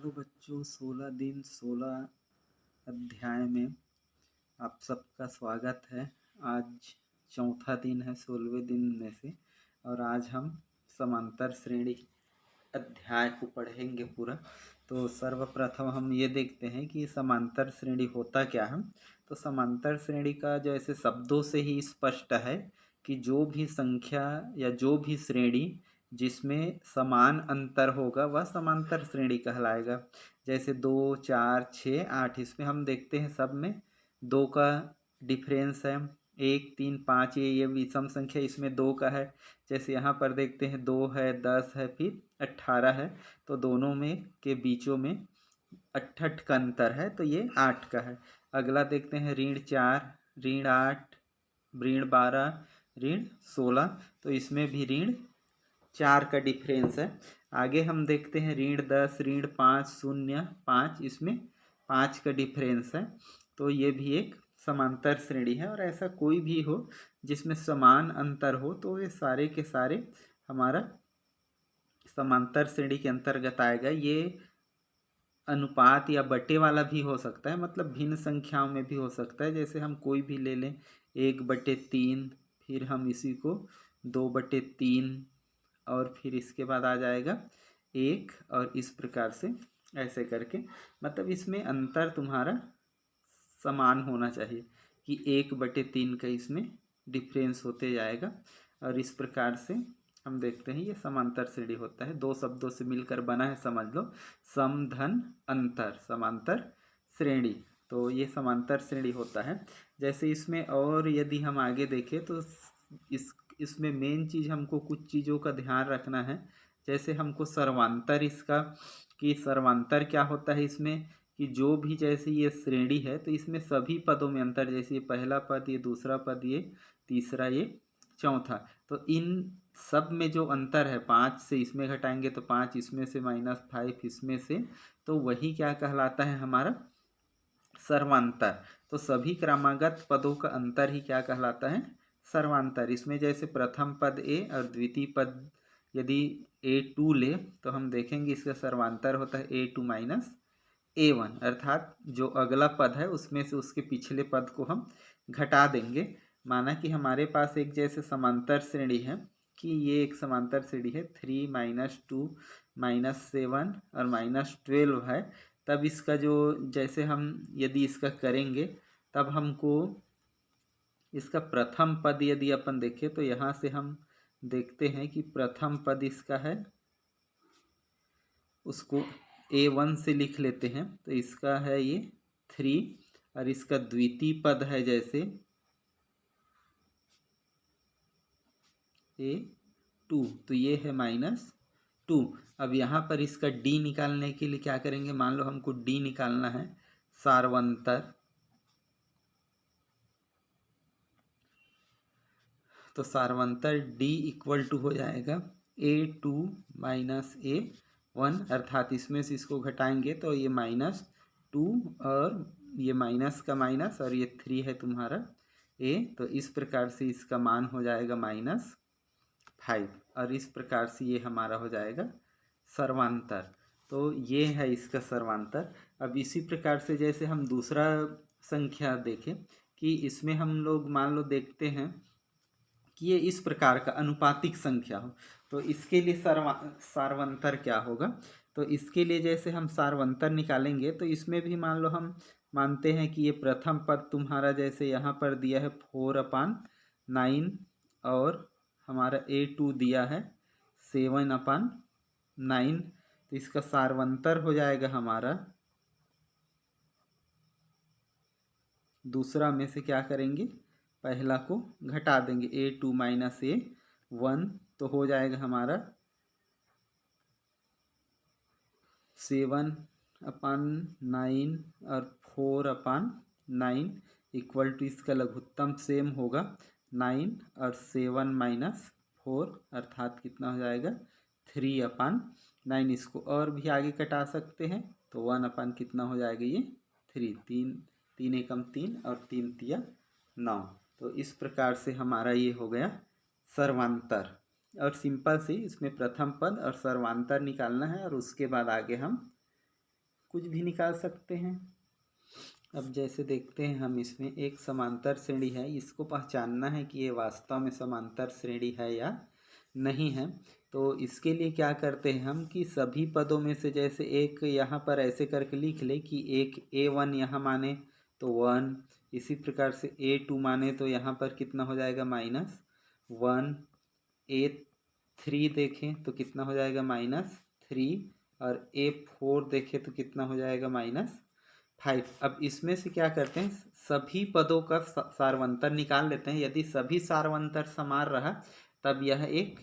Hello बच्चों, 16 दिन 16 अध्याय में आप सबका स्वागत है। आज चौथा दिन है 16वें दिन में से, और आज हम समांतर श्रेणी अध्याय को पढ़ेंगे पूरा। तो सर्वप्रथम हम ये देखते हैं कि समांतर श्रेणी होता क्या है। तो समांतर श्रेणी का जैसे शब्दों से ही स्पष्ट है कि जो भी संख्या या जो भी श्रेणी जिसमें समान अंतर होगा वह समांतर श्रेणी कहलाएगा। जैसे 2, 4, 6, 8 इसमें हम देखते हैं सब में 2 का डिफरेंस है। 1, 3, 5 ये विषम संख्या, इसमें 2 का है। जैसे यहाँ पर देखते हैं 2 है, 10 है, फिर 18 है, तो दोनों में के बीचों में 8 का अंतर है, तो ये 8 का है। अगला देखते हैं ऋण 4, ऋण 8, ऋण 12, ऋण 16, तो इसमें भी ऋण 4 का डिफरेंस है। आगे हम देखते हैं ऋण 10, ऋण 5, 0, 5, इसमें 5 का डिफरेंस है, तो ये भी एक समांतर श्रेणी है। और ऐसा कोई भी हो जिसमें समान अंतर हो तो ये सारे के सारे हमारा समांतर श्रेणी के अंतर्गत आएगा। ये अनुपात या बटे वाला भी हो सकता है, मतलब भिन्न संख्याओं में भी हो सकता है। जैसे हम कोई भी ले लें 1/3, फिर हम इसी को 2/3, और फिर इसके बाद आ जाएगा 1, और इस प्रकार से ऐसे करके, मतलब इसमें अंतर तुम्हारा समान होना चाहिए कि 1/3 का इसमें डिफरेंस होते जाएगा। और इस प्रकार से हम देखते हैं ये समांतर श्रेणी होता है। 2 शब्दों से मिलकर बना है, समझ लो, सम धन अंतर, समांतर श्रेणी। तो ये समांतर श्रेणी होता है। जैसे इसमें और यदि हम आगे देखें तो इसमें मेन चीज़ हमको कुछ चीज़ों का ध्यान रखना है। जैसे हमको सर्वांतर इसका, कि सर्वांतर क्या होता है इसमें, कि जो भी जैसे ये श्रेणी है तो इसमें सभी पदों में अंतर, जैसे ये पहला पद, ये दूसरा पद, ये तीसरा, ये चौथा, तो इन सब में जो अंतर है 5 से इसमें घटाएंगे तो 5, इसमें से -5 इसमें से, तो वही क्या कहलाता है हमारा सर्वांतर। तो सभी क्रमागत पदों का अंतर ही क्या कहलाता है, सर्वांतर। इसमें जैसे प्रथम पद ए और द्वितीय पद यदि A2 ले तो हम देखेंगे इसका सर्वांतर होता है A2 माइनस A1, अर्थात जो अगला पद है उसमें से उसके पिछले पद को हम घटा देंगे। माना कि हमारे पास एक जैसे समांतर श्रेणी है, कि ये एक समांतर श्रेणी है 3 - 2 - 7 और -12 है। तब इसका जो जैसे हम यदि इसका करेंगे तब हमको इसका प्रथम पद यदि अपन देखें तो यहाँ से हम देखते हैं कि प्रथम पद इसका है, उसको A1 से लिख लेते हैं, तो इसका है ये 3, और इसका द्वितीय पद है जैसे A2, तो ये है -2। अब यहाँ पर इसका D निकालने के लिए क्या करेंगे, मान लो हमको D निकालना है सारवंतर, तो सारवंतर D = हो जाएगा A2 माइनस A1, अर्थात इसमें से इसको घटाएंगे तो ये -2, और ये माइनस का माइनस, और ये 3 है तुम्हारा A, तो इस प्रकार से इसका मान हो जाएगा -5, और इस प्रकार से ये हमारा हो जाएगा सर्वांतर। तो ये है इसका सर्वांतर। अब इसी प्रकार से जैसे हम दूसरा संख्या देखें कि इसमें हम लोग मान लो देखते हैं कि ये इस प्रकार का अनुपातिक संख्या हो, तो इसके लिए सारवंतर क्या होगा। तो इसके लिए जैसे हम सारवंतर निकालेंगे तो इसमें भी मान लो हम मानते हैं कि ये प्रथम पद तुम्हारा जैसे यहाँ पर दिया है 4/9, और हमारा A2 दिया है 7/9, तो इसका सारवंतर हो जाएगा हमारा, दूसरा में से क्या करेंगे, पहला को घटा देंगे, A2 माइनस A1, तो हो जाएगा हमारा 7/9 और 4/9 = इसका लघुत्तम सेम होगा 9, और 7 - 4 अर्थात कितना हो जाएगा 3/9। इसको और भी आगे कटा सकते हैं तो 1/ कितना हो जाएगा ये 3, 3 एकम 3 और 3 तिया 9। तो इस प्रकार से हमारा ये हो गया सर्वांतर। और सिंपल सी इसमें प्रथम पद और सर्वांतर निकालना है, और उसके बाद आगे हम कुछ भी निकाल सकते हैं। अब जैसे देखते हैं हम, इसमें एक समांतर श्रेणी है, इसको पहचानना है कि ये वास्तव में समांतर श्रेणी है या नहीं है। तो इसके लिए क्या करते हैं हम कि सभी पदों में से जैसे एक यहाँ पर ऐसे करके लिख ले कि एक A1 यहाँ माने तो 1, इसी प्रकार से A2 माने तो यहाँ पर कितना हो जाएगा -1, A3 देखें तो कितना हो जाएगा -3, और A4 देखें तो कितना हो जाएगा -5। अब इसमें से क्या करते हैं, सभी पदों का सारवंतर निकाल लेते हैं। यदि सभी सारवंतर समान रहा तब यह एक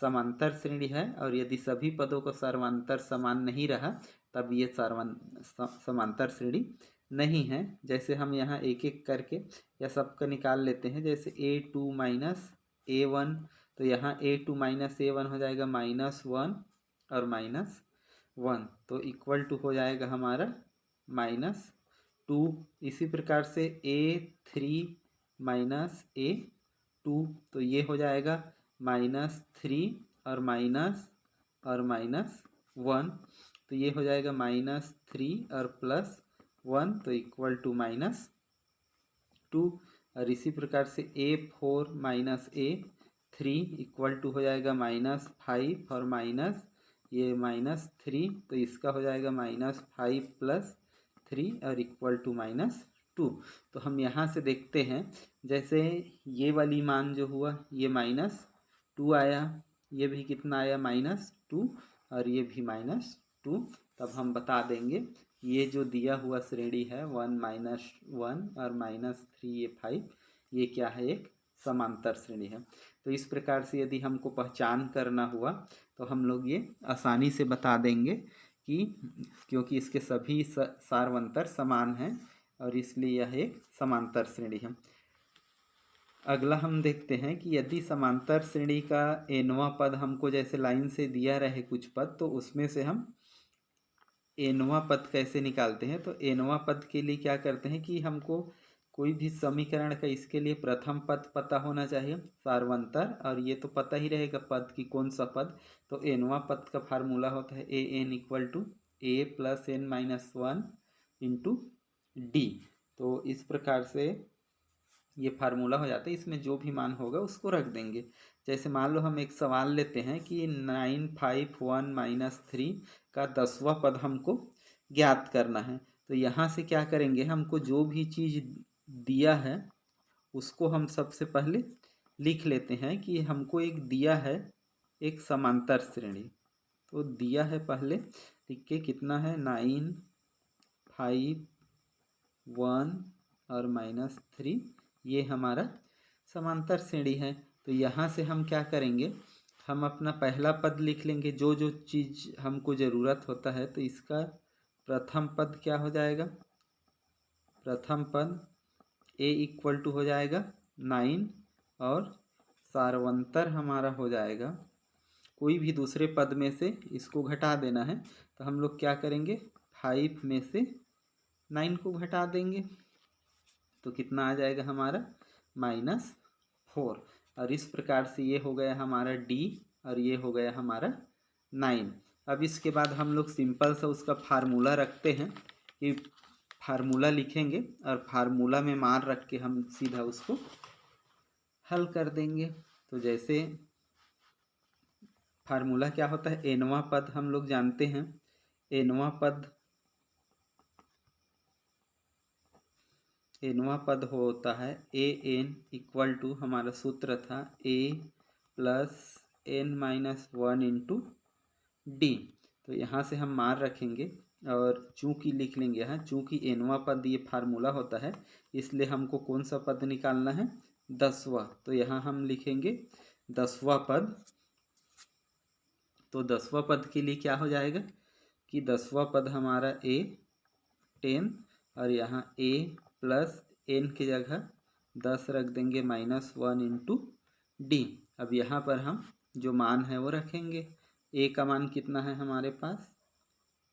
समांतर श्रेणी है, और यदि सभी पदों का सारवंतर समान नहीं रहा तब ये समांतर श्रेणी नहीं है। जैसे हम यहाँ एक एक करके या सबका निकाल लेते हैं। जैसे A2 माइनस A1, तो यहाँ A2 माइनस A1 हो जाएगा -1 और -1, तो इक्वल टू हो जाएगा हमारा -2। इसी प्रकार से A3 माइनस A2, तो ये हो जाएगा -3 और -1, तो ये हो जाएगा -3 और +1, तो इक्वल टू -2। और इसी प्रकार से A4 minus A3 equal to हो जाएगा -5 और -3, तो इसका हो जाएगा -5 + 3 और इक्वल टू -2। तो हम यहाँ से देखते हैं, जैसे ये वाली मान जो हुआ ये -2 आया, ये भी कितना आया -2, और ये भी -2। तब हम बता देंगे ये जो दिया हुआ श्रेणी है 1 -1 और -3 ये 5, ये क्या है, एक समांतर श्रेणी है। तो इस प्रकार से यदि हमको पहचान करना हुआ तो हम लोग ये आसानी से बता देंगे कि क्योंकि इसके सभी सारवंतर समान हैं और इसलिए यह एक समांतर श्रेणी है। अगला हम देखते हैं कि यदि समांतर श्रेणी का nवां पद हमको जैसे लाइन से दिया रहे कुछ पद, तो उसमें से हम nवां पद कैसे निकालते हैं। तो nवां पद के लिए क्या करते हैं कि हमको कोई भी समीकरण का इसके लिए प्रथम पद पता होना चाहिए सारवंतर, और ये तो पता ही रहेगा पद की कौन सा पद। तो nवां पद का फार्मूला होता है an equal to a + n-1 into D. तो इस प्रकार से ये फार्मूला हो जाता है, इसमें जो भी मान होगा उसको रख देंगे। जैसे मान लो हम एक सवाल लेते हैं कि 951 - 3 का 10वां पद हमको ज्ञात करना है। तो यहाँ से क्या करेंगे, हमको जो भी चीज़ दिया है उसको हम सबसे पहले लिख लेते हैं कि हमको एक दिया है एक समांतर श्रेणी। तो दिया है पहले लिख के कितना है 9 5 1 और -3, ये हमारा समांतर श्रेणी है। तो यहाँ से हम क्या करेंगे, हम अपना पहला पद लिख लेंगे जो जो चीज़ हमको ज़रूरत होता है। तो इसका प्रथम पद क्या हो जाएगा, प्रथम पद a इक्वल टू हो जाएगा 9 और सारवंतर हमारा हो जाएगा, कोई भी दूसरे पद में से इसको घटा देना है। तो हम लोग क्या करेंगे 5 में से 9 को घटा देंगे, तो कितना आ जाएगा हमारा -4। और इस प्रकार से ये हो गया हमारा D और ये हो गया हमारा 9। अब इसके बाद हम लोग सिंपल सा उसका फार्मूला रखते हैं कि फार्मूला लिखेंगे और फार्मूला में मान रख के हम सीधा उसको हल कर देंगे। तो जैसे फार्मूला क्या होता है, nवां पद हम लोग जानते हैं, nवां पद होता है an इक्वल टू, हमारा सूत्र था a + n-1 इंटू डी। तो यहाँ से हम मान रखेंगे और चूँकि लिख लेंगे यहाँ, चूँकि nवां पद ये फार्मूला होता है इसलिए हमको कौन सा पद निकालना है 10वां। तो यहाँ हम लिखेंगे 10वां पद। तो 10वां पद के लिए क्या हो जाएगा कि 10वां पद हमारा a 10 और यहाँ a + n की जगह 10 रख देंगे -1 इंटू डी। अब यहाँ पर हम जो मान है वो रखेंगे। a का मान कितना है हमारे पास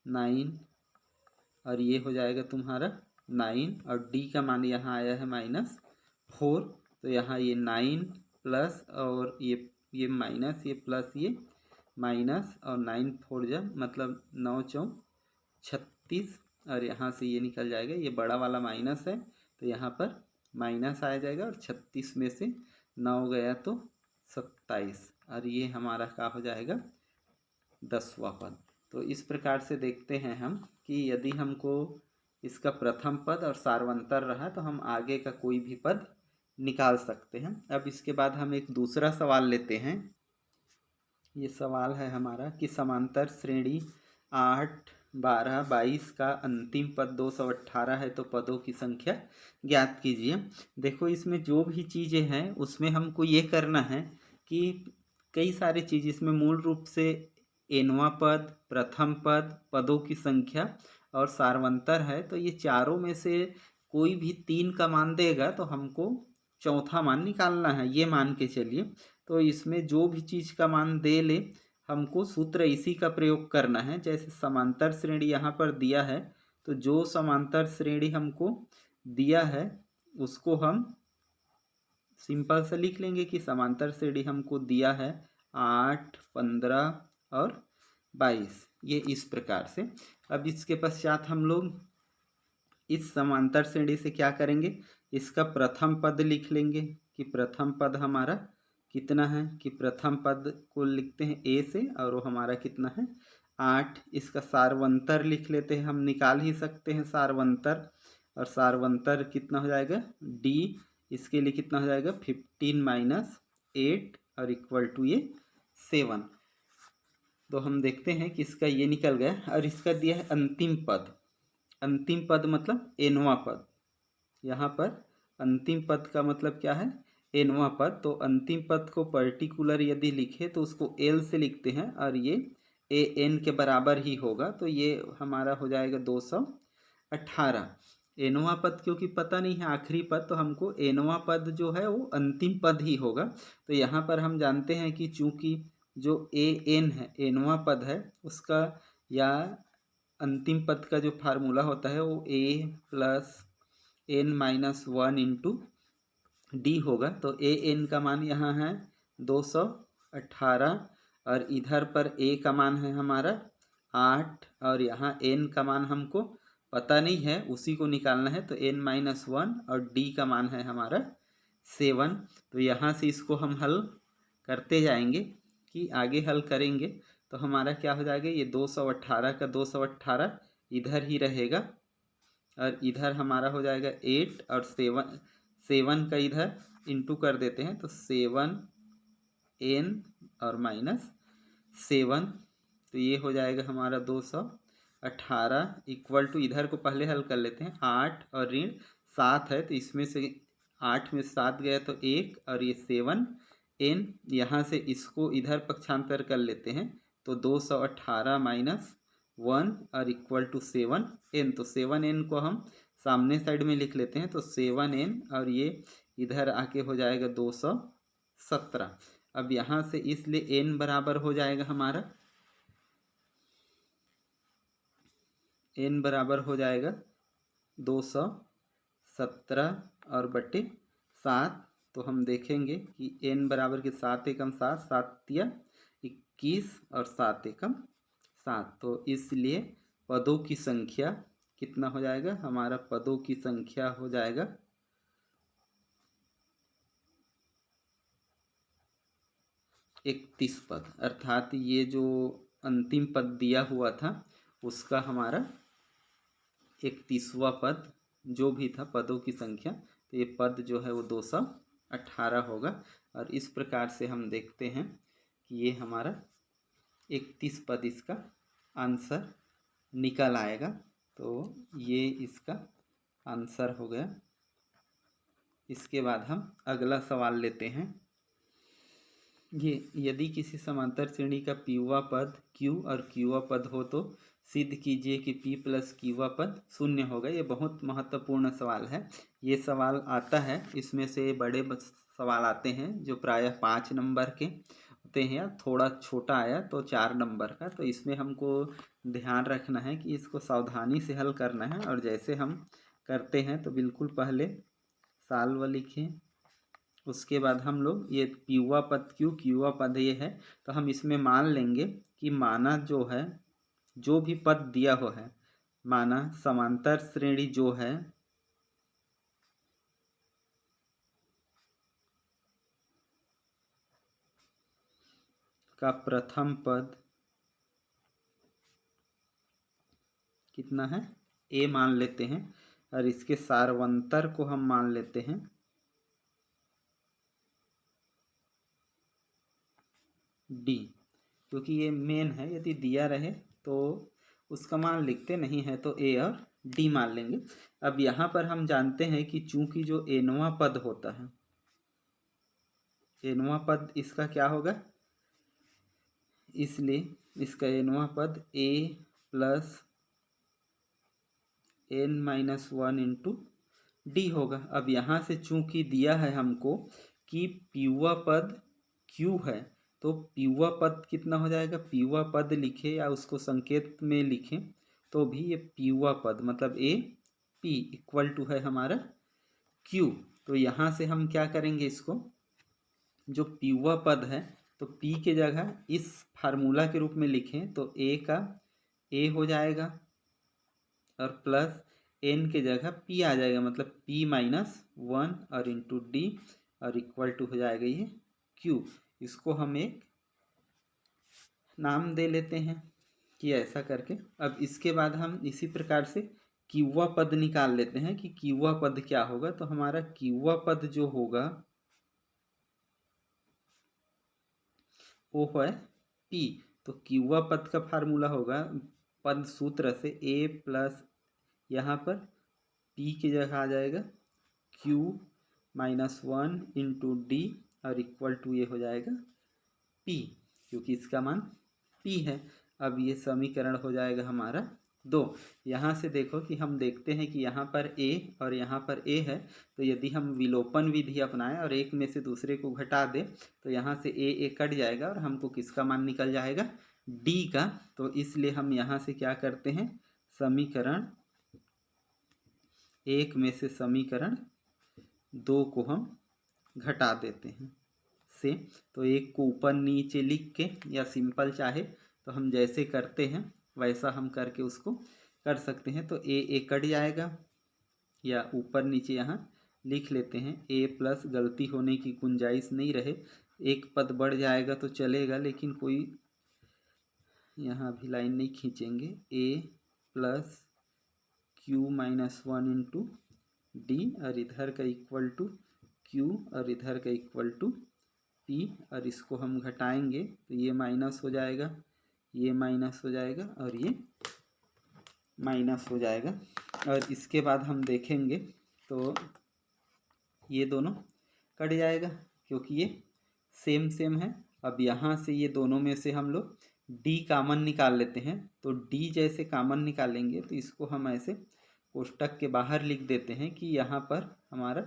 9 और ये हो जाएगा तुम्हारा 9, और d का मान यहाँ आया है -4। तो यहाँ ये 9 प्लस और ये माइनस, ये प्लस, ये माइनस, और 9 4 जा मतलब 9 4 36 और यहाँ से ये निकल जाएगा, ये बड़ा वाला माइनस है तो यहाँ पर माइनस आ जाएगा और 36 में से 9 गया तो 27 और ये हमारा क्या हो जाएगा 10वां पद। तो इस प्रकार से देखते हैं हम कि यदि हमको इसका प्रथम पद और सार्वंतर रहा तो हम आगे का कोई भी पद निकाल सकते हैं। अब इसके बाद हम एक दूसरा सवाल लेते हैं। ये सवाल है हमारा कि समांतर श्रेणी 8, 12, 22 का अंतिम पद 218 है तो पदों की संख्या ज्ञात कीजिए। देखो इसमें जो भी चीज़ें हैं उसमें हमको ये करना है कि कई सारी चीज़ इसमें मूल रूप से एनवां पद, प्रथम पद, पदों की संख्या और सार्वंतर है। तो ये चारों में से कोई भी 3 का मान देगा तो हमको चौथा मान निकालना है, ये मान के चलिए। तो इसमें जो भी चीज़ का मान दे ले हमको सूत्र इसी का प्रयोग करना है। जैसे समांतर श्रेणी यहाँ पर दिया है तो जो समांतर श्रेणी हमको दिया है उसको हम सिंपल से लिख लेंगे कि समांतर श्रेणी हमको दिया है 8, 15 और 22, ये इस प्रकार से। अब इसके पश्चात हम लोग इस समांतर श्रेणी से क्या करेंगे, इसका प्रथम पद लिख लेंगे कि प्रथम पद हमारा कितना है, कि प्रथम पद को लिखते हैं ए से और वो हमारा कितना है 8। इसका सार्वंतर लिख लेते हैं, हम निकाल ही सकते हैं सार्वंतर, और सार्वंतर कितना हो जाएगा डी, इसके लिए कितना हो जाएगा 15 - 8 और इक्वल टू ये 7। तो हम देखते हैं कि इसका ये निकल गया और इसका दिया है अंतिम पद। अंतिम पद मतलब एनवां पद, यहाँ पर अंतिम पद का मतलब क्या है एनवां पद। तो अंतिम पद को पर्टिकुलर यदि लिखे तो उसको एल से लिखते हैं और ये ए एन के बराबर ही होगा। तो ये हमारा हो जाएगा 218। एनवां पद क्योंकि पता नहीं है आखिरी पद, तो हमको एनवां पद जो है वो अंतिम पद ही होगा। तो यहाँ पर हम जानते हैं कि चूंकि जो ए एन है एनवां पद है उसका या अंतिम पद का जो फार्मूला होता है वो a + n-1 इंटू डी होगा। तो ए एन का मान यहाँ है 218 और इधर पर a का मान है हमारा 8 और यहाँ n का मान हमको पता नहीं है, उसी को निकालना है। तो n-1 और d का मान है हमारा 7। तो यहाँ से इसको हम हल करते जाएंगे कि आगे हल करेंगे तो हमारा क्या हो जाएगा, ये 218 का 218 इधर ही रहेगा और इधर हमारा हो जाएगा 8 और 7 का इधर इंटू कर देते हैं तो 7n और -7। तो ये हो जाएगा हमारा 218 इक्वल टू, इधर को पहले हल कर लेते हैं, 8 और ऋण 7 है तो इसमें से 8 में 7 गया तो 1 और ये 7n, यहाँ से इसको इधर पक्षांतर कर लेते हैं तो 218 - 1 और इक्वल टू 7n। तो 7n को हम सामने साइड में लिख लेते हैं तो 7n और ये इधर आके हो जाएगा 217। अब यहाँ से इसलिए n बराबर हो जाएगा हमारा, n बराबर हो जाएगा 217 और बटे 7। तो हम देखेंगे कि n बराबर के 7 एकम 7, 7 तिया 21 और 7 एकम 7। तो इसलिए पदों की संख्या कितना हो जाएगा, हमारा पदों की संख्या हो जाएगा 31 पद, अर्थात ये जो अंतिम पद दिया हुआ था उसका हमारा 31वां पद जो भी था पदों की संख्या, तो ये पद जो है वो 218 होगा। और इस प्रकार से हम देखते हैं कि ये हमारा 31 पद इसका आंसर निकल आएगा। तो ये इसका आंसर हो गया। इसके बाद हम अगला सवाल लेते हैं। ये यदि किसी समांतर श्रेणी का पीवा पद q और qवा पद हो तो सिद्ध कीजिए कि p + qवा पद शून्य होगा। ये बहुत महत्वपूर्ण सवाल है। ये सवाल आता है, इसमें से बड़े सवाल आते हैं जो प्रायः 5 नंबर के होते हैं, या थोड़ा छोटा आया तो 4 नंबर का। तो इसमें हमको ध्यान रखना है कि इसको सावधानी से हल करना है। और जैसे हम करते हैं तो बिल्कुल पहले साल्व लिखें, उसके बाद हम लोग ये पीवा पद क्यूवा पद ये है तो हम इसमें मान लेंगे कि माना जो है जो भी पद दिया हुआ है माना समांतर श्रेणी जो है का प्रथम पद कितना है, a मान लेते हैं, और इसके सारवंतर को हम मान लेते हैं d, क्योंकि ये मेन है। यदि दिया रहे तो उसका मान लिखते, नहीं है तो a और d मान लेंगे। अब यहाँ पर हम जानते हैं कि चूंकि जो nवां पद होता है, nवां पद इसका क्या होगा, इसलिए इसका nवां पद a plus n-1 into D होगा। अब यहाँ से चूंकि दिया है हमको कि पीवा पद q है, तो पीवा पद कितना हो जाएगा, पीवा पद लिखे या उसको संकेत में लिखें तो भी ये पीवा पद मतलब a p इक्वल टू है हमारा q। तो यहाँ से हम क्या करेंगे, इसको जो पीवा पद है तो p के जगह इस फार्मूला के रूप में लिखें तो a का a हो जाएगा और प्लस n के जगह p आ जाएगा, मतलब p-1 और इंटू डी और इक्वल टू हो जाएगा ये q। इसको हम एक नाम दे लेते हैं कि ऐसा करके। अब इसके बाद हम इसी प्रकार से क्यूवा पद निकाल लेते हैं कि क्यूवा पद क्या होगा। तो हमारा क्यूवा पद जो होगा वो है p। तो क्यूवा पद का फार्मूला होगा पद सूत्र से a प्लस यहाँ पर p की जगह आ जाएगा q-1 इंटू डी और इक्वल टू ये हो जाएगा p, क्योंकि इसका मान p है। अब ये समीकरण हो जाएगा हमारा 2। यहाँ से देखो कि हम देखते हैं कि यहाँ पर a और यहाँ पर a है, तो यदि हम विलोपन विधि अपनाएं और एक में से दूसरे को घटा दें तो यहाँ से a कट जाएगा और हमको किसका मान निकल जाएगा, d का। तो इसलिए हम यहाँ से क्या करते हैं, समीकरण 1 में से समीकरण 2 को हम घटा देते हैं से। तो एक को ऊपर नीचे लिख के या सिंपल चाहे तो हम जैसे करते हैं वैसा हम करके उसको कर सकते हैं। तो a कट जाएगा या ऊपर नीचे यहाँ लिख लेते हैं a प्लस, गलती होने की गुंजाइश नहीं रहे, एक पद बढ़ जाएगा तो चलेगा लेकिन कोई यहाँ भी लाइन नहीं खींचेंगे, a plus q-1 into D और इधर का इक्वल टू q और इधर का इक्वल टू p और इसको हम घटाएंगे तो ये माइनस हो जाएगा, ये माइनस हो जाएगा और ये माइनस हो जाएगा। और इसके बाद हम देखेंगे तो ये दोनों कट जाएगा क्योंकि ये सेम सेम है। अब यहाँ से ये दोनों में से हम लोग d कामन निकाल लेते हैं। तो d जैसे कामन निकालेंगे तो इसको हम ऐसे कोष्टक के बाहर लिख देते हैं कि यहाँ पर हमारा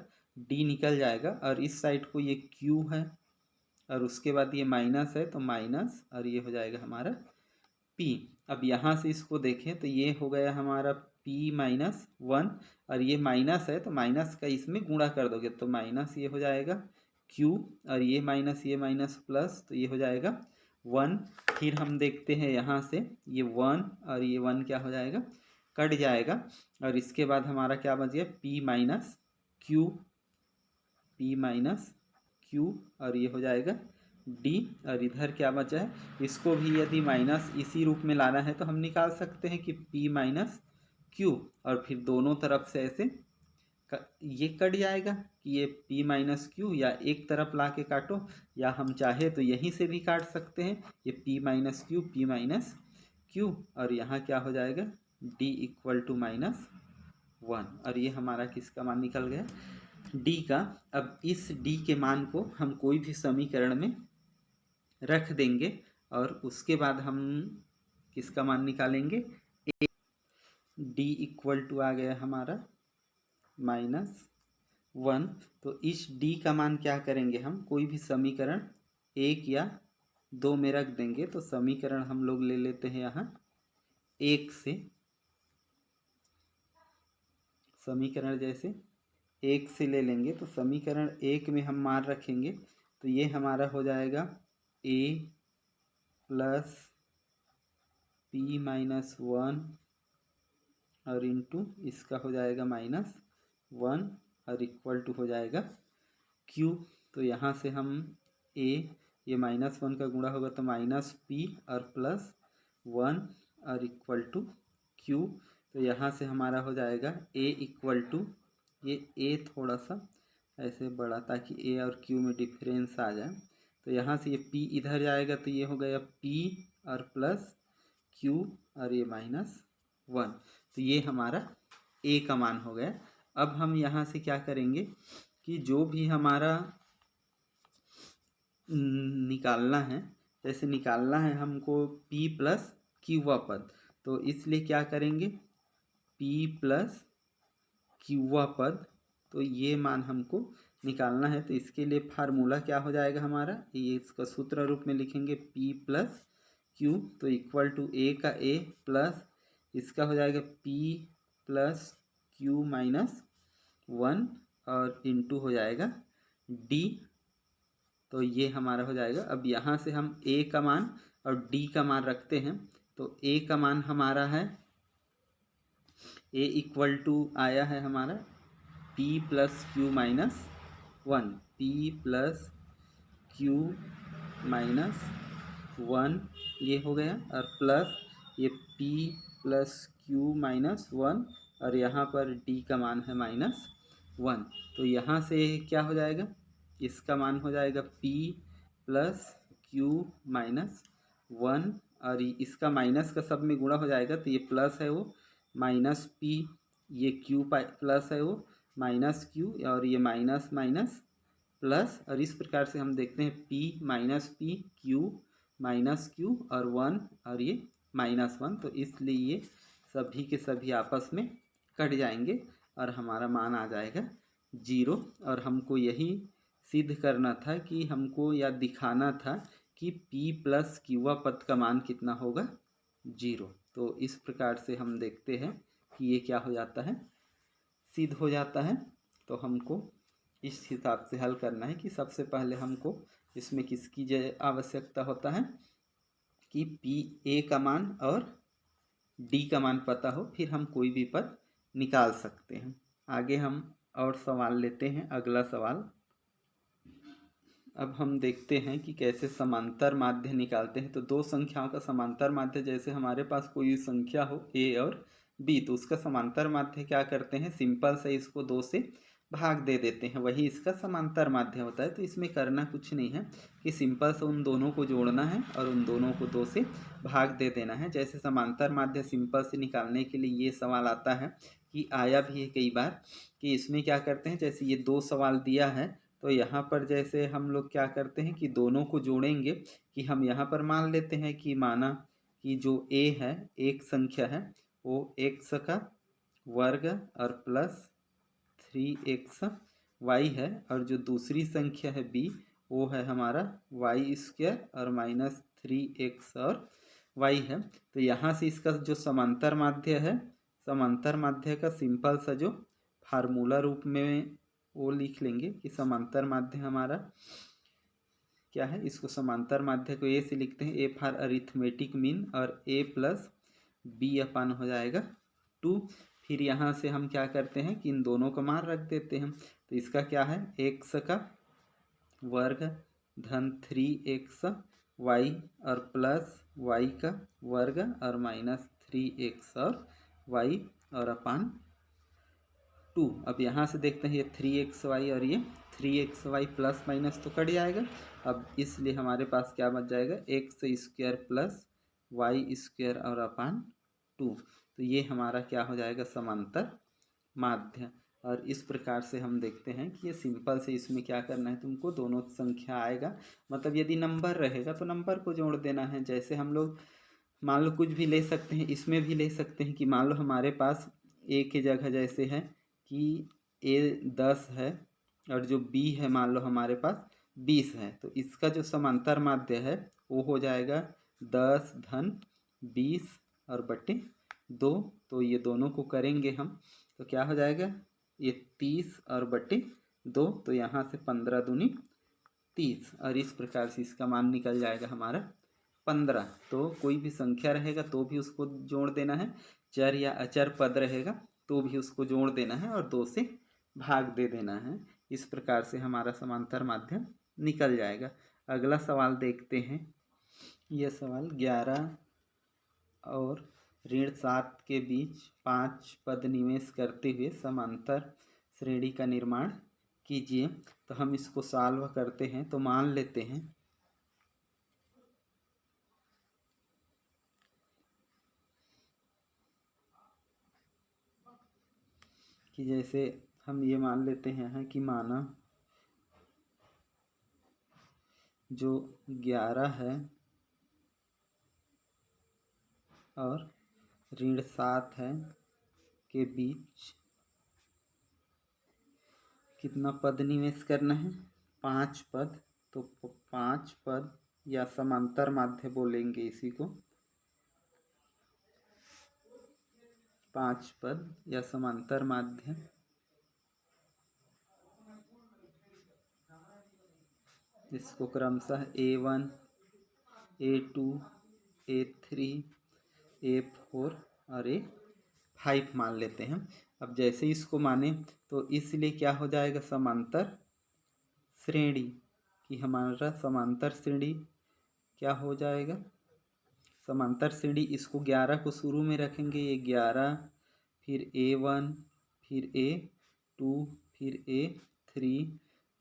d निकल जाएगा और इस साइड को ये q है और उसके बाद ये माइनस है तो माइनस और ये हो जाएगा हमारा p। अब यहाँ से इसको देखें तो ये हो गया हमारा p-1 और ये माइनस है तो माइनस का इसमें गुणा कर दोगे तो माइनस ये हो जाएगा q और ये माइनस प्लस तो ये हो जाएगा 1। फिर हम देखते हैं यहाँ से ये 1 और ये 1 क्या हो जाएगा, कट जाएगा और इसके बाद हमारा क्या बच गया p-q, p-q और ये हो जाएगा d और इधर क्या बचा है, इसको भी यदि माइनस इसी रूप में लाना है तो हम निकाल सकते हैं कि p-q और फिर दोनों तरफ से ऐसे ये कट जाएगा कि ये p-q या एक तरफ ला के काटो या हम चाहे तो यहीं से भी काट सकते हैं, ये p-q और यहाँ क्या हो जाएगा d इक्वल टू -1 और ये हमारा किसका मान निकल गया, d का। अब इस d के मान को हम कोई भी समीकरण में रख देंगे और उसके बाद हम किसका मान निकालेंगे, d इक्वल टू आ गया हमारा -1। तो इस d का मान क्या करेंगे, हम कोई भी समीकरण 1 या 2 में रख देंगे। तो समीकरण हम लोग ले लेते हैं यहाँ 1 से, समीकरण जैसे 1 से ले लेंगे तो समीकरण 1 में हम मान रखेंगे तो ये हमारा हो जाएगा a प्लस p-1 और इंटू इसका हो जाएगा -1 और इक्वल टू हो जाएगा q। तो यहाँ से हम a, ये -1 का गुणा होगा तो -p और +1 और इक्वल टू q। तो यहाँ से हमारा हो जाएगा a इक्वल टू, ये a थोड़ा सा ऐसे बड़ा ताकि a और q में डिफरेंस आ जाए। तो यहाँ से ये p इधर जाएगा तो ये हो गया p और +q और ये -1। तो ये हमारा a का मान हो गया। अब हम यहाँ से क्या करेंगे कि जो भी हमारा निकालना है, जैसे निकालना है हमको p प्लस क्यूवा पद, तो इसलिए क्या करेंगे p प्लस क्यूवा पद, तो ये मान हमको निकालना है। तो इसके लिए फार्मूला क्या हो जाएगा हमारा, ये इसका सूत्र रूप में लिखेंगे p प्लस क्यू, तो इक्वल टू a का a प्लस इसका हो जाएगा p प्लस क्यू -1 और इंटू हो जाएगा d। तो ये हमारा हो जाएगा। अब यहाँ से हम a का मान और d का मान रखते हैं। तो a का मान हमारा है, a इक्वल टू आया है हमारा p plus Q -1, p plus Q -1 ये हो गया, और प्लस ये p प्लस क्यू -1 और यहाँ पर d का मान है -1। तो यहाँ से क्या हो जाएगा, इसका मान हो जाएगा p प्लस क्यू -1 और इसका माइनस का सब में गुणा हो जाएगा। तो ये प्लस है वो माइनस p, ये q प्लस है वो माइनस q और ये माइनस माइनस प्लस, और इस प्रकार से हम देखते हैं p minus p q minus q और 1 और ये -1। तो इसलिए ये सभी के सभी आपस में कट जाएंगे और हमारा मान आ जाएगा 0। और हमको यही सिद्ध करना था कि हमको या दिखाना था कि p प्लस क्यूवा पद का मान कितना होगा 0। तो इस प्रकार से हम देखते हैं कि ये क्या हो जाता है, सिद्ध हो जाता है। तो हमको इस हिसाब से हल करना है कि सबसे पहले हमको इसमें किसकी आवश्यकता होता है कि p a का मान और d का मान पता हो, फिर हम कोई भी पद निकाल सकते हैं। आगे हम और सवाल लेते हैं। अगला सवाल, अब हम देखते हैं कि कैसे समांतर माध्य निकालते हैं। तो दो संख्याओं का समांतर माध्य, जैसे हमारे पास कोई संख्या हो a और b, तो उसका समांतर माध्य क्या करते हैं, सिंपल से इसको 2 से भाग दे देते हैं, वही इसका समांतर माध्य होता है। तो इसमें करना कुछ नहीं है कि सिंपल से उन दोनों को जोड़ना है और उन दोनों को 2 से भाग दे देना है। जैसे समांतर माध्य सिंपल से निकालने के लिए ये सवाल आता है कि आया भी है कई बार कि इसमें क्या करते हैं, जैसे ये 2 सवाल दिया है तो यहाँ पर जैसे हम लोग क्या करते हैं कि दोनों को जोड़ेंगे, कि हम यहाँ पर मान लेते हैं कि माना कि जो a है, एक संख्या है, वो x का वर्ग और प्लस 3xy है, और जो दूसरी संख्या है b, वो है हमारा y² और -3x और y है। तो यहाँ से इसका जो समांतर माध्य है, समांतर माध्य का सिंपल सा जो फार्मूला रूप में वो लिख लेंगे कि समांतर माध्य हमारा क्या है, इसको समांतर माध्य को a से लिखते हैं, a फॉर अरिथमेटिक मीन, और a प्लस b अपन हो जाएगा 2। फिर यहाँ से हम क्या करते हैं कि इन दोनों का मान रख देते हैं। तो इसका क्या है, x का वर्ग धन 3xy और प्लस y का वर्ग और -3x और y और अपान 2। अब यहाँ से देखते हैं ये 3xy और ये 3xy प्लस माइनस तो कट जाएगा। अब इसलिए हमारे पास क्या बच जाएगा, x² प्लस y² और अपान 2। तो ये हमारा क्या हो जाएगा, समांतर माध्य। और इस प्रकार से हम देखते हैं कि ये सिंपल से इसमें क्या करना है, तुमको दोनों संख्या आएगा, मतलब यदि नंबर रहेगा तो नंबर को जोड़ देना है। जैसे हम लोग मान लो कुछ भी ले सकते हैं, इसमें भी ले सकते हैं कि मान लो हमारे पास a की जगह जैसे है कि a 10 है और जो b है मान लो हमारे पास 20 है, तो इसका जो समांतर माध्य है वो हो जाएगा 10 धन 20 और बटे 2। तो ये दोनों को करेंगे हम तो क्या हो जाएगा, ये 30 और बटे 2, तो यहाँ से 15 दूनी 30, और इस प्रकार से इसका मान निकल जाएगा हमारा 15। तो कोई भी संख्या रहेगा तो भी उसको जोड़ देना है, चर या अचर पद रहेगा तो भी उसको जोड़ देना है और 2 से भाग दे देना है। इस प्रकार से हमारा समांतर माध्यम निकल जाएगा। अगला सवाल देखते हैं। यह सवाल 11 और ऋण 7 के बीच 5 पद निवेश करते हुए समांतर श्रेणी का निर्माण कीजिए। तो हम इसको सॉल्व करते हैं। तो मान लेते हैं कि जैसे हम ये मान लेते हैं कि माना जो 11 है और ऋण 7 है के बीच कितना पद निवेश करना है? 5 पद। तो 5 पद या समांतर माध्य बोलेंगे इसी को। 5 पद या समांतर माध्य इसको क्रमशः A1, A2, A3, A4 और A5 मान लेते हैं। अब जैसे इसको माने तो इसलिए क्या हो जाएगा? समांतर श्रेणी कि हमारा समांतर श्रेणी क्या हो जाएगा? समांतर श्रेणी इसको 11 को शुरू में रखेंगे, ये 11, फिर A1, फिर A2, फिर A3,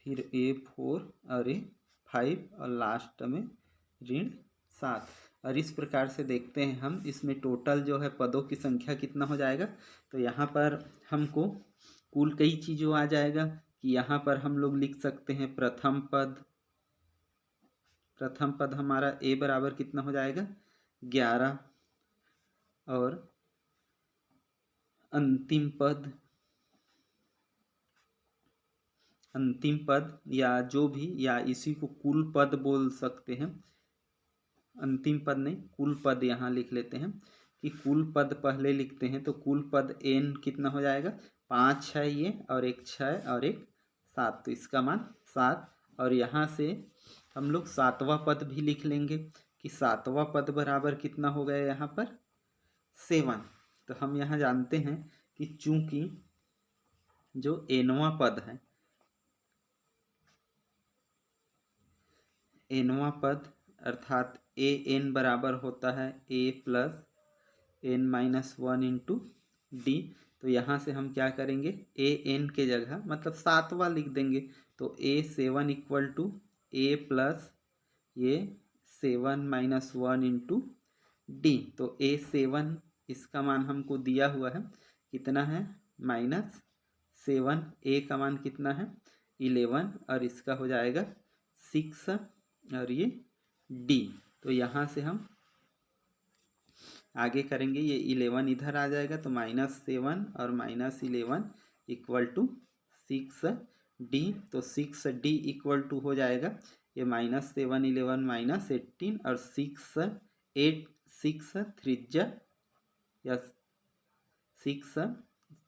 फिर A4 और A5 और लास्ट में ऋण 7। और इस प्रकार से देखते हैं हम इसमें टोटल जो है पदों की संख्या कितना हो जाएगा। तो यहाँ पर हमको कुल कई चीज़ों आ जाएगा कि यहाँ पर हम लोग लिख सकते हैं प्रथम पद हमारा A बराबर कितना हो जाएगा? 11 और अंतिम पद या जो भी या इसी को कुल पद बोल सकते हैं। अंतिम पद नहीं, कुल पद यहाँ लिख लेते हैं कि कुल पद पहले लिखते हैं। तो कुल पद n कितना हो जाएगा? 5 है ये और एक 6 और एक 7, तो इसका मान 7। और यहाँ से हम लोग 7वां पद भी लिख लेंगे कि 7वां पद बराबर कितना हो गया यहाँ पर? 7। तो हम यहाँ जानते हैं कि चूंकि जो nवां पद है, nवां पद अर्थात an बराबर होता है a plus n-1 into D. तो यहाँ से हम क्या करेंगे? an के जगह मतलब 7वां लिख देंगे। तो A7 equal to a plus ये 7-1 इंटू डी। तो A7 इसका मान हमको दिया हुआ है, कितना है? -7। a का मान कितना है? 11 और इसका हो जाएगा 6 और ये डी। तो यहाँ से हम आगे करेंगे, ये 11 इधर आ जाएगा तो -7 और -11 इक्वल टू 6D। तो 6D इक्वल टू हो जाएगा ये -7 11 -18 और 6 3 या 6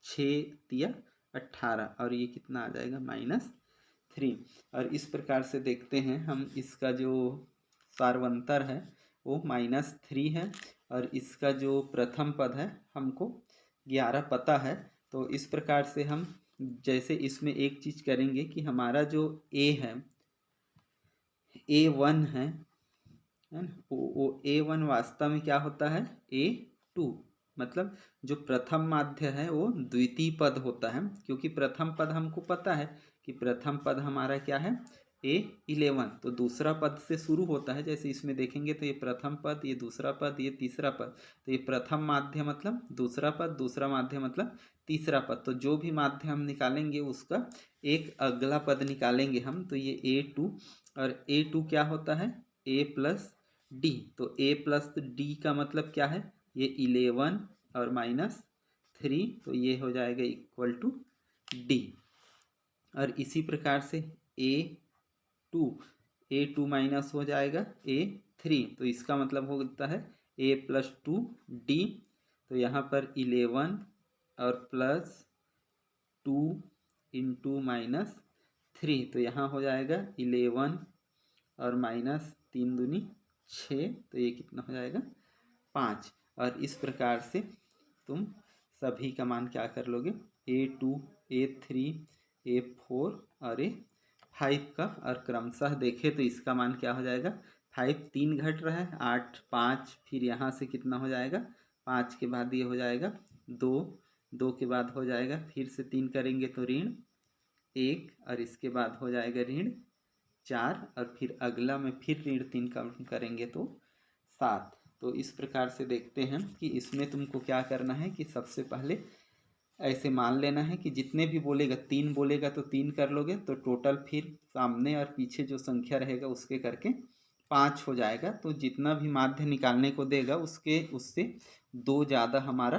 6 18 और ये कितना आ जाएगा? -3। और इस प्रकार से देखते हैं हम इसका जो सारवंतर है वो -3 है और इसका जो प्रथम पद है हमको 11 पता है। तो इस प्रकार से हम जैसे इसमें एक चीज़ करेंगे कि हमारा जो A है, A1 है ना, वो A1 वास्तव में क्या होता है? A2। मतलब जो प्रथम माध्य है वो द्वितीय पद होता है, क्योंकि प्रथम पद हमको पता है कि प्रथम पद हमारा क्या है? A11। तो दूसरा पद से शुरू होता है। जैसे इसमें देखेंगे तो ये प्रथम पद, ये दूसरा पद, ये तीसरा पद। तो ये प्रथम माध्य मतलब दूसरा पद, दूसरा माध्य मतलब तीसरा पद। तो जो भी माध्य हम निकालेंगे उसका एक अगला पद निकालेंगे हम। तो ये A2 और A2 क्या होता है? A plus D. तो A प्लस डी का मतलब क्या है? ये 11 और -3, तो ये हो जाएगा इक्वल टू डी। और इसी प्रकार से A2 माइनस हो जाएगा A3, तो इसका मतलब होता है A प्लस 2D। तो यहाँ पर 11 और प्लस 2 इंटू -3, तो यहाँ हो जाएगा 11 और -3 दूनी 6, तो ये कितना हो जाएगा? 5। और इस प्रकार से तुम सभी का मान क्या कर लोगे, A2, A3, A4 और A5 का, और क्रमशः देखे तो इसका मान क्या हो जाएगा, 5 3 घट रहा है, 8 5, फिर यहाँ से कितना हो जाएगा, 5 के बाद ये हो जाएगा 2, 2 के बाद हो जाएगा, फिर से 3 करेंगे तो ऋण 1, और इसके बाद हो जाएगा ऋण 4, और फिर अगला में फिर ऋण 3 करेंगे तो 7। तो इस प्रकार से देखते हैं कि इसमें तुमको क्या करना है कि सबसे पहले ऐसे मान लेना है कि जितने भी बोलेगा, 3 बोलेगा तो 3 कर लोगे, तो टोटल फिर सामने और पीछे जो संख्या रहेगा उसके करके 5 हो जाएगा। तो जितना भी माध्य निकालने को देगा उससे 2 ज़्यादा हमारा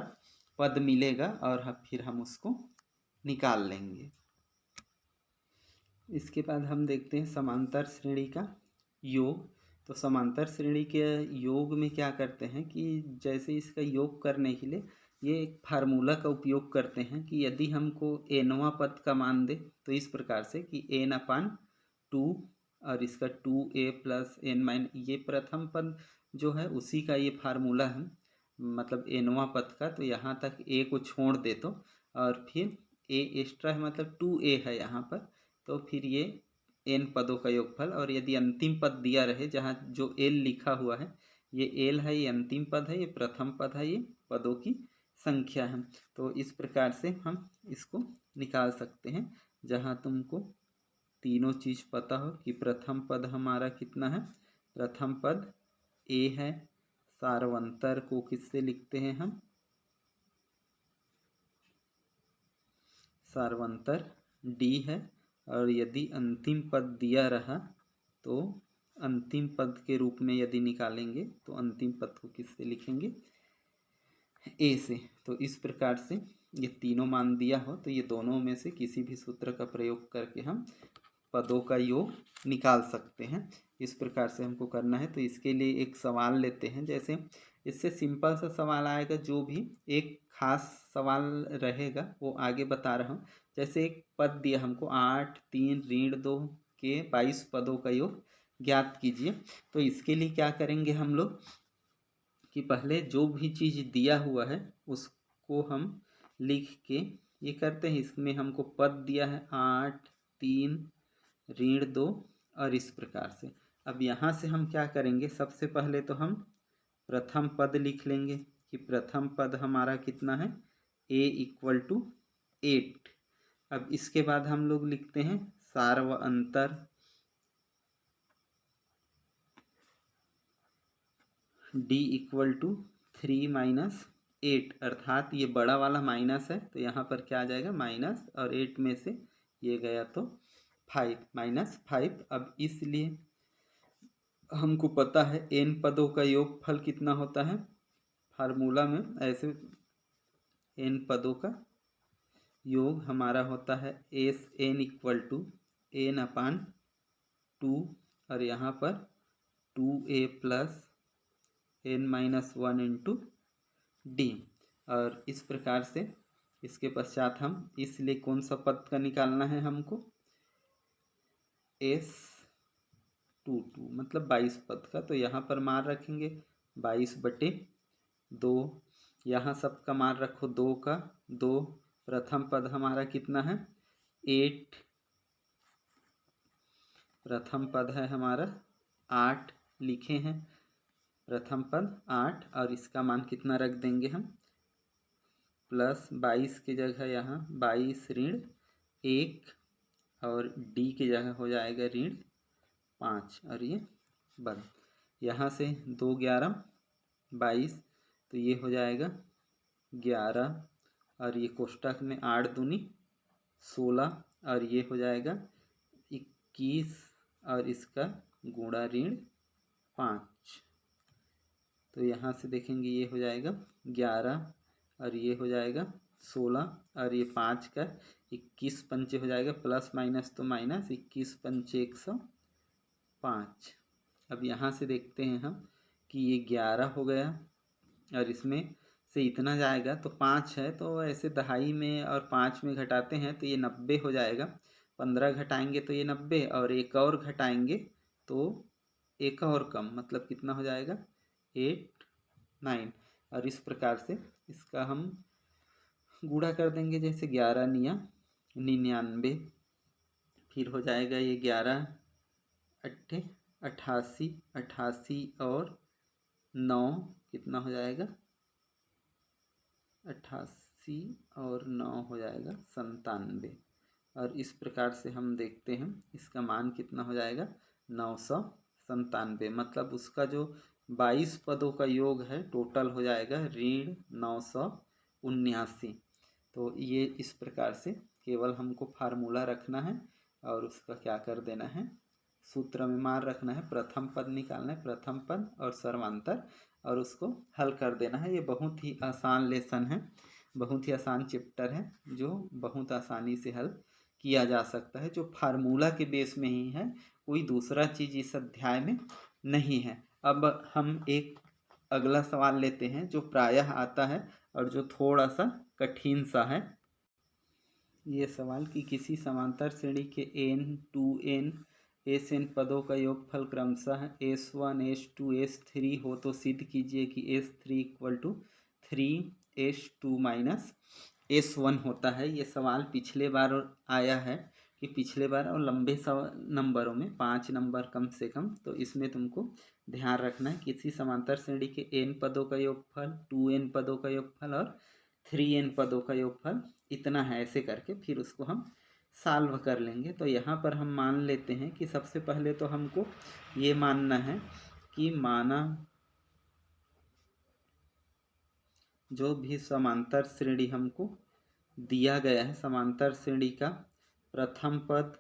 पद मिलेगा, और फिर हम उसको निकाल लेंगे। इसके बाद हम देखते हैं समांतर श्रेणी का योग। तो समांतर श्रेणी के योग में क्या करते हैं कि जैसे इसका योग करने के लिए ये एक फार्मूला का उपयोग करते हैं कि यदि हमको एनवा पद का मान दे तो इस प्रकार से कि n/2 और इसका 2a + n-, ये प्रथम पद जो है उसी का ये फार्मूला है, मतलब एनवा पद का। तो यहाँ तक a को छोड़ दे तो, और फिर a एक्स्ट्रा है मतलब 2a है यहाँ पर, तो फिर ये n पदों का योगफल। और यदि अंतिम पद दिया रहे, जहाँ जो l लिखा हुआ है, ये l है, ये अंतिम पद है, ये प्रथम पद है, ये पदों की संख्या है। तो इस प्रकार से हम इसको निकाल सकते हैं, जहाँ तुमको तीनों चीज़ पता हो कि प्रथम पद हमारा कितना है, प्रथम पद a है, सार्वंतर को किससे लिखते हैं हम, सार्वंतर d है, और यदि अंतिम पद दिया रहा तो अंतिम पद के रूप में यदि निकालेंगे तो अंतिम पद को किससे लिखेंगे, ए से। तो इस प्रकार से ये तीनों मान दिया हो तो ये दोनों में से किसी भी सूत्र का प्रयोग करके हम पदों का योग निकाल सकते हैं। इस प्रकार से हमको करना है। तो इसके लिए एक सवाल लेते हैं, जैसे इससे सिंपल सा सवाल आएगा, जो भी एक खास सवाल रहेगा वो आगे बता रहा हूँ। जैसे एक पद दिया हमको 8 3 ऋण 2 के 22 पदों का योग ज्ञात कीजिए। तो इसके लिए क्या करेंगे हम लोग कि पहले जो भी चीज़ दिया हुआ है उसको हम लिख के ये करते हैं। इसमें हमको पद दिया है 8 3 ऋण 2, और इस प्रकार से। अब यहाँ से हम क्या करेंगे, सबसे पहले तो हम प्रथम पद लिख लेंगे कि प्रथम पद हमारा कितना है, a = 8। अब इसके बाद हम लोग लिखते हैं सार्वअंतर d = 3 - 8, अर्थात ये बड़ा वाला माइनस है तो यहाँ पर क्या आ जाएगा माइनस, और 8 में से ये गया तो 5 -5। अब इसलिए हमको पता है n पदों का योगफल कितना होता है, फार्मूला में ऐसे n पदों का योग हमारा होता है Sn = n/2, और यहाँ पर 2a + n-1 × d। और इस प्रकार से इसके पश्चात हम इसलिए कौन सा पद का निकालना है हमको, S22 मतलब 22 पद का। तो यहाँ पर मान रखेंगे 22/2, यहाँ सबका मान रखो 2 का 2। प्रथम पद हमारा कितना है 8, प्रथम पद है हमारा 8 लिखे हैं, प्रथम पद 8, और इसका मान कितना रख देंगे हम, +22 की जगह यहाँ 22 ऋण 1, और d की जगह हो जाएगा ऋण 5, और ये बंद। यहाँ से 2 11 22, तो ये हो जाएगा 11, और ये कोष्टक में 8 दूनी 16, और ये हो जाएगा 21, और इसका गुणा ऋण 5। तो यहाँ से देखेंगे ये हो जाएगा 11, और ये हो जाएगा 16, और ये 5 का 21 पंचे हो जाएगा, प्लस माइनस तो माइनस, 21 पंचे 105। अब यहाँ से देखते हैं हम कि ये 11 हो गया, और इसमें से इतना जाएगा तो 5 है, तो ऐसे दहाई में और 5 में घटाते हैं तो ये 90 हो जाएगा। 15 घटाएंगे तो ये 90, और एक और घटाएंगे तो एक और कम, मतलब कितना हो जाएगा 8 9। और इस प्रकार से इसका हम गुणा कर देंगे, जैसे 11 निया 99, फिर हो जाएगा ये 11 अट्ठे 88, 88 और 9 कितना हो जाएगा, 88 और 9 हो जाएगा 97। और इस प्रकार से हम देखते हैं इसका मान कितना हो जाएगा 997। मतलब उसका जो 22 पदों का योग है टोटल हो जाएगा ऋण 979। तो ये इस प्रकार से केवल हमको फार्मूला रखना है और उसका क्या कर देना है, सूत्र में मान रखना है, प्रथम पद निकालना है, प्रथम पद और सर्वांतर, और उसको हल कर देना है। ये बहुत ही आसान लेसन है, बहुत ही आसान चैप्टर है जो बहुत आसानी से हल किया जा सकता है, जो फार्मूला के बेस में ही है, कोई दूसरा चीज़ इस अध्याय में नहीं है। अब हम एक अगला सवाल लेते हैं जो प्रायः आता है और जो थोड़ा सा कठिन सा है। ये सवाल कि किसी समांतर श्रेणी के n 2n Sn पदों का योगफल क्रमशः S1 S2 S3 हो तो सिद्ध कीजिए कि S3 equal to 3S2 minus S1 होता है। ये सवाल पिछले बार आया है कि पिछले बार और लंबे नंबरों में 5 नंबर कम से कम, तो इसमें तुमको ध्यान रखना है किसी समांतर श्रेणी के n पदों का योगफल, 2n पदों का योगफल और 3n पदों का योगफल इतना है, ऐसे करके फिर उसको हम सॉल्व कर लेंगे। तो यहाँ पर हम मान लेते हैं कि सबसे पहले तो हमको ये मानना है कि माना जो भी समांतर श्रेणी हमको दिया गया है, समांतर श्रेणी का प्रथम पद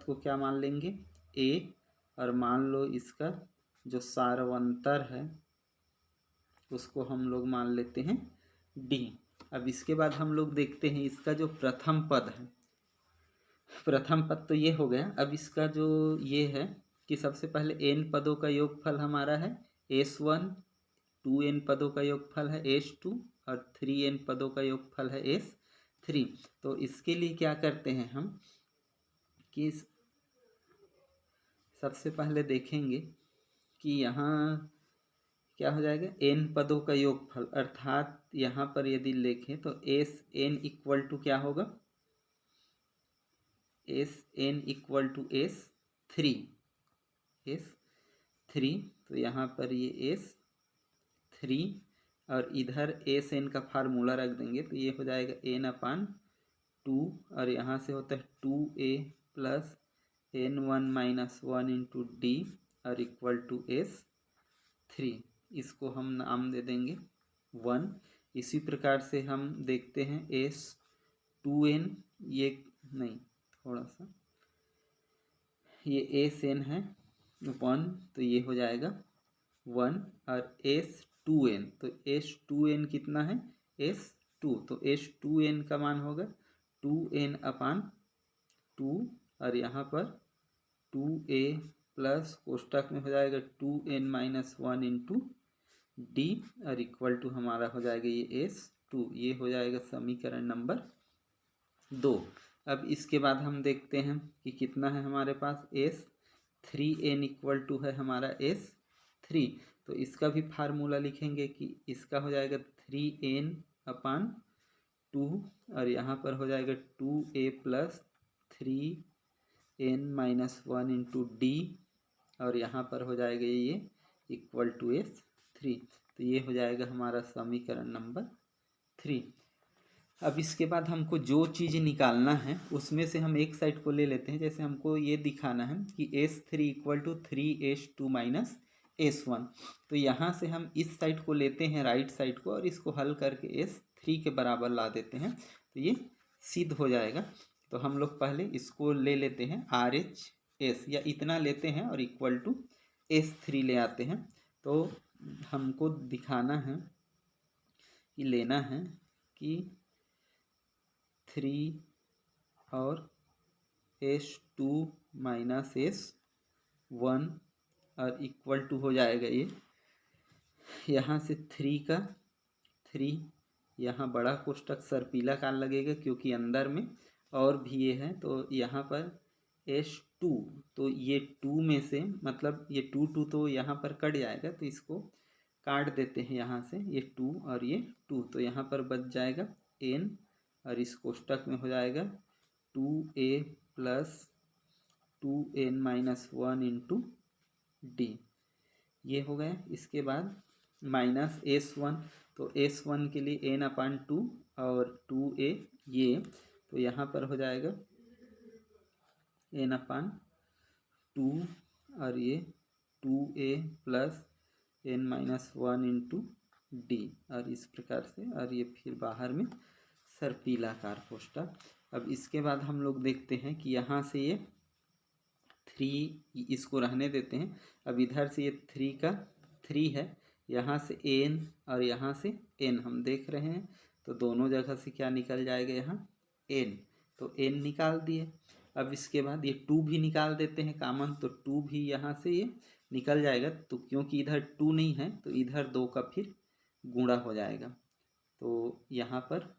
को क्या मान लेंगे a, और मान लो इसका जो सारवंतर है उसको हम लोग मान लेते हैं d। अब इसके बाद हम लोग देखते हैं इसका जो प्रथम पद है, प्रथम पद तो ये हो गया। अब इसका जो ये है कि सबसे पहले n पदों का योगफल हमारा है S1, 2n पदों का योगफल है S2 और 3n पदों का योगफल है S3। तो इसके लिए क्या करते हैं हम कि सबसे पहले देखेंगे कि यहाँ क्या हो जाएगा n पदों का योगफल, अर्थात यहाँ पर यदि लिखें तो Sn इक्वल टू क्या होगा, Sn इक्वल टू S3, तो यहाँ पर ये S3 और इधर Sn का फार्मूला रख देंगे तो ये हो जाएगा n/2, और यहाँ से होता है 2a plus n1 minus 1 into D और इक्वल टू S3। इसको हम नाम दे देंगे 1। इसी प्रकार से हम देखते हैं S2n, ये नहीं थोड़ा सा ये Sn है 1 तो ये हो जाएगा 1, और S2n तो S2n कितना है S2, तो S2n का मान होगा 2n/2, और यहाँ पर 2a प्लस कोष्टक में हो जाएगा 2n माइनस 1 इंटू डी और इक्वल टू हमारा हो जाएगा ये S2। ये हो जाएगा समीकरण नंबर 2। अब इसके बाद हम देखते हैं कि कितना है हमारे पास S3n इक्वल टू है हमारा S3, तो इसका भी फार्मूला लिखेंगे कि इसका हो जाएगा 3n/2 और यहाँ पर हो जाएगा 2a plus 3n minus 1 into D और यहाँ पर हो जाएगा ये इक्वल टू S3। तो ये हो जाएगा हमारा समीकरण नंबर 3। अब इसके बाद हमको जो चीज़ निकालना है उसमें से हम एक साइड को ले लेते हैं। जैसे हमको ये दिखाना है कि S3 equal to 3S2 minus S1, तो यहाँ से हम इस साइड को लेते हैं, राइट साइड को, और इसको हल करके S3 के बराबर ला देते हैं तो ये सिद्ध हो जाएगा। तो हम लोग पहले इसको ले लेते हैं RHS या इतना लेते हैं और इक्वल टू S3 ले आते हैं। तो हमको दिखाना है कि लेना है कि 3 और S2 माइनस S1 और इक्वल टू हो जाएगा ये यहाँ से 3 यहाँ बड़ा कोष्टक सर्पिला काल लगेगा क्योंकि अंदर में और भी ये है, तो यहाँ पर H2, तो ये 2 में से मतलब ये 2 तो यहाँ पर कट जाएगा, तो इसको काट देते हैं यहाँ से, ये 2 और ये 2, तो यहाँ पर बच जाएगा n, और इस कोष्टक में हो जाएगा 2a plus 2n-1 into D, ये हो गया। इसके बाद माइनस S1, तो S1 के लिए n/2 और 2a ये, तो यहाँ पर हो जाएगा n/2 और ये 2a plus n-1 into D, और इस प्रकार से, और ये फिर बाहर में सर्पिलाकार कोष्टक। अब इसके बाद हम लोग देखते हैं कि यहाँ से ये 3, इसको रहने देते हैं। अब इधर से ये 3 का 3 है, यहाँ से n और यहाँ से n हम देख रहे हैं, तो दोनों जगह से क्या निकल जाएगा, यहाँ n, तो n निकाल दिए। अब इसके बाद ये 2 भी निकाल देते हैं कामन, तो 2 भी यहाँ से ये निकल जाएगा, तो क्योंकि इधर 2 नहीं है तो इधर 2 का फिर गुणा हो जाएगा, तो यहाँ पर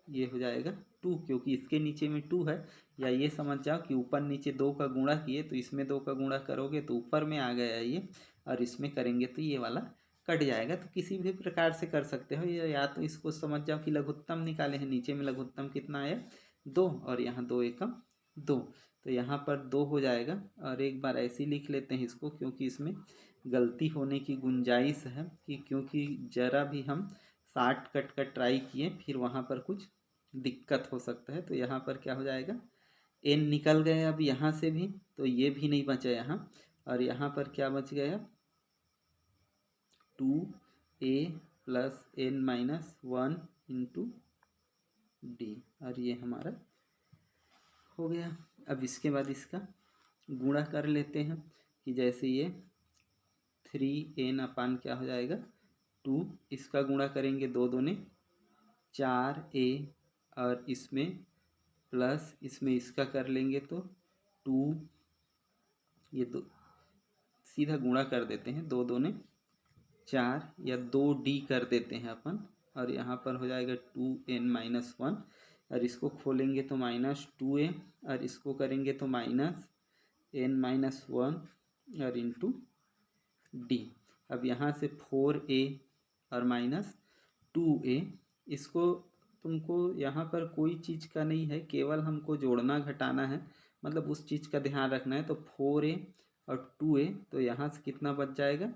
ये हो जाएगा 2, क्योंकि इसके नीचे में 2 है, या ये समझ जाओ कि ऊपर नीचे 2 का गुणा किए, तो इसमें 2 का गुणा करोगे तो ऊपर में आ गया ये, और इसमें करेंगे तो ये वाला कट जाएगा। तो किसी भी प्रकार से कर सकते हो, या तो इसको समझ जाओ कि लघुत्तम निकाले हैं, नीचे में लघुत्तम कितना आया 2, और यहाँ 2 एकम 2, तो यहाँ पर 2 हो जाएगा। और एक बार ऐसे ही लिख लेते हैं इसको, क्योंकि इसमें गलती होने की गुंजाइश है, कि क्योंकि जरा भी हम शॉर्टकट का ट्राई किए फिर वहाँ पर कुछ दिक्कत हो सकता है। तो यहाँ पर क्या हो जाएगा, n निकल गए अब यहाँ से भी, तो ये भी नहीं बचा यहाँ, और यहाँ पर क्या बच गया 2a plus n-1 into D, और ये हमारा हो गया। अब इसके बाद इसका गुणा कर लेते हैं, कि जैसे ये 3n अपान क्या हो जाएगा 2, इसका गुणा करेंगे 2 दूने 4a, और इसमें प्लस इसमें इसका कर लेंगे तो 2, ये 2 सीधा गुणा कर देते हैं, 2 दूने 4, या 2d कर देते हैं अपन, और यहाँ पर हो जाएगा 2n-1, और इसको खोलेंगे तो -2a, और इसको करेंगे तो -n-1 और इंटू डी। अब यहाँ से 4a और -2a, इसको तुमको यहाँ पर कोई चीज़ का नहीं है, केवल हमको जोड़ना घटाना है, मतलब उस चीज़ का ध्यान रखना है। तो 4a और 2a, तो यहाँ से कितना बच जाएगा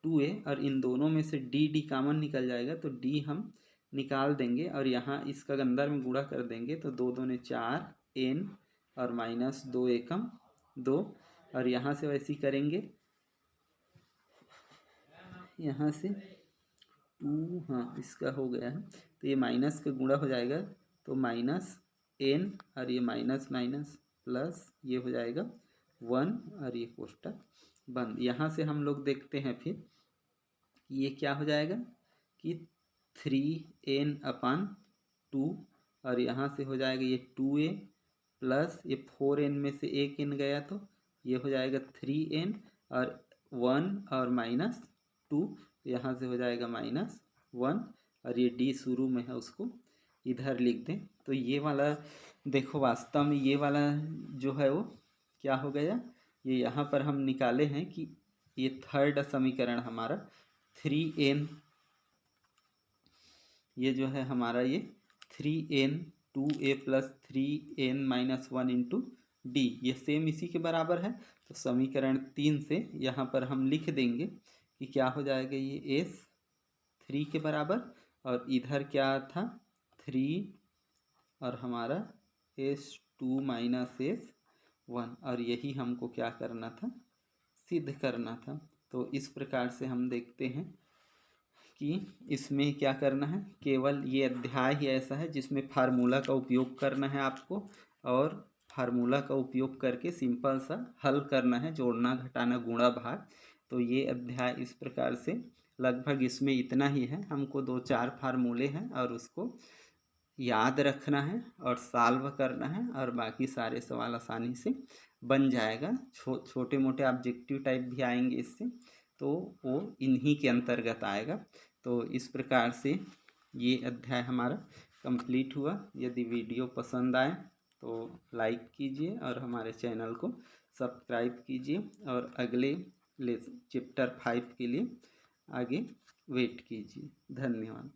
2a, और इन दोनों में से d कॉमन निकल जाएगा, तो d हम निकाल देंगे, और यहाँ इसका अंदर में गुणा कर देंगे, तो 2 दूने 4 n और -2 एकम 2, और यहाँ से वैसे ही करेंगे, यहाँ से 2, हाँ इसका हो गया है, तो ये माइनस का गुणा हो जाएगा, तो -n और ये माइनस माइनस प्लस, ये हो जाएगा 1, और ये कोष्टक बंद। यहाँ से हम लोग देखते हैं फिर ये क्या हो जाएगा कि 3n/2, और यहाँ से हो जाएगा ये 2a प्लस ये 4n में से एक n गया, तो ये हो जाएगा 3n और 1 और -2, यहाँ से हो जाएगा -1, और ये d शुरू में है उसको इधर लिख दें। तो ये वाला देखो, वास्तव में ये वाला जो है वो क्या हो गया, ये यहाँ पर हम निकाले हैं कि ये थर्ड समीकरण हमारा 3n, ये जो है हमारा ये 3n 2a plus 3n-1 into D, ये सेम इसी के बराबर है। तो समीकरण 3 से यहाँ पर हम लिख देंगे कि क्या हो जाएगा, ये s 3 के बराबर, और इधर क्या था 3, और हमारा s2 माइनस s1, और यही हमको क्या करना था, सिद्ध करना था। तो इस प्रकार से हम देखते हैं कि इसमें क्या करना है, केवल ये अध्याय ही ऐसा है जिसमें फार्मूला का उपयोग करना है आपको, और फार्मूला का उपयोग करके सिंपल सा हल करना है, जोड़ना घटाना गुणा भाग। तो ये अध्याय इस प्रकार से लगभग इसमें इतना ही है, हमको 2-4 फार्मूले हैं और उसको याद रखना है और सॉल्व करना है, और बाकी सारे सवाल आसानी से बन जाएगा। छोटे मोटे ऑब्जेक्टिव टाइप भी आएंगे इससे, तो वो इन्हीं के अंतर्गत आएगा। तो इस प्रकार से ये अध्याय हमारा कंप्लीट हुआ। यदि वीडियो पसंद आए तो लाइक कीजिए और हमारे चैनल को सब्सक्राइब कीजिए और अगले चैप्टर 5 के लिए आगे वेट कीजिए। धन्यवाद।